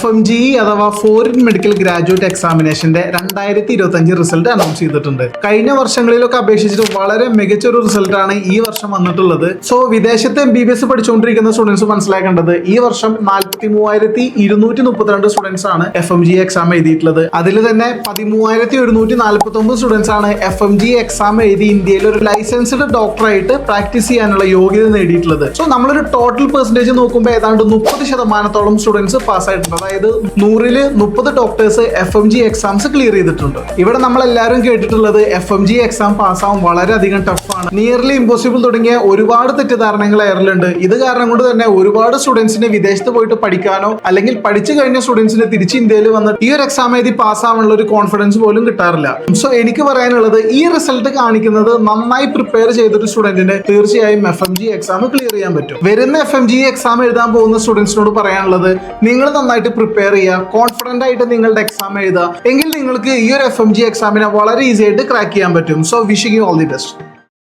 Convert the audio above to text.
FMGE അഥവാ foreign medical graduate എക്സാമിനേഷന്റെ 2025 result announce ചെയ്തിട്ടുണ്ട്. കഴിഞ്ഞ വർഷങ്ങളിലൊക്കെ അപേക്ഷിച്ചിട്ട് വളരെ മികച്ച ഒരു റിസൾട്ടാണ് ഈ വർഷം വന്നിട്ടുള്ളത്. സോ വിദേശത്തെ MBBS പഠിച്ചുകൊണ്ടിരിക്കുന്ന സ്റ്റുഡൻസ് മനസ്സിലാക്കേണ്ടത് ഈ വർഷം 43,232 സ്റ്റുഡൻസ് ആണ് FMGE എക്സാം എഴുതിയിട്ടുള്ളത്. അതിൽ തന്നെ 13,749 സ്റ്റുഡൻസ് ആണ് FMGE എക്സാം എഴുതി ഇന്ത്യയിൽ ഒരു ലൈസൻസ്ഡ് ഡോക്ടറായിട്ട് പ്രാക്ടീസ് ചെയ്യാനുള്ള യോഗ്യത നേടിയിട്ടുള്ളത്. സോ നമ്മളൊരു ടോട്ടൽ പെർസെന്റേജ് നോക്കുമ്പോൾ ഏതാണ്ട് 30% സ്റ്റുഡൻസ് പാസ്സായിട്ടുണ്ട്. അതായത് 100-ൽ 30 ഡോക്ടേഴ്സ് FMGE എക്സാംസ് ക്ലിയർ ചെയ്തിട്ടുണ്ട്. ഇവിടെ നമ്മൾ എല്ലാവരും കേട്ടിട്ടുള്ളത് FMGE എക്സാം പാസ്സാവാൻ വളരെയധികം ടഫാണ്, നിയർലി ഇമ്പോസിബിൾ തുടങ്ങിയ ഒരുപാട് തെറ്റിദ്ധാരണകൾ എയറിലുണ്ട്. ഇത് കാരണം കൊണ്ട് തന്നെ ഒരുപാട് സ്റ്റുഡൻസിന് വിദേശത്ത് പോയിട്ട് പഠിക്കാനോ അല്ലെങ്കിൽ പഠിച്ചു കഴിഞ്ഞ സ്റ്റുഡൻസിന് തിരിച്ച് ഇന്ത്യയിൽ വന്ന് ഈ ഒരു എക്സാം എഴുതി പാസ്സാവാനുള്ള ഒരു കോൺഫിഡൻസ് പോലും കിട്ടാറില്ല. സോ എനിക്ക് പറയാനുള്ളത് ഈ റിസൾട്ട് കാണിക്കുന്നത് നന്നായി പ്രിപ്പയർ ചെയ്തൊരു സ്റ്റുഡന്റിന് തീർച്ചയായും FMGE എക്സാം ക്ലിയർ ചെയ്യാൻ പറ്റും. വരുന്ന FMGE എക്സാം എഴുതാൻ പോകുന്ന സ്റ്റുഡൻസിനോട് പറയാനുള്ളത് നിങ്ങൾ നന്നായിട്ട് പ്രിപ്പയർ ചെയ്യുക, കോൺഫിഡന്റ് ആയിട്ട് നിങ്ങളുടെ എക്സാം എഴുതുക, എങ്കിൽ നിങ്ങൾക്ക് ഈ ഒരു FMGE എക്സാമിനെ വളരെ ഈസി ആയിട്ട് ക്രാക്ക് ചെയ്യാൻ പറ്റും. So wishing you all the best.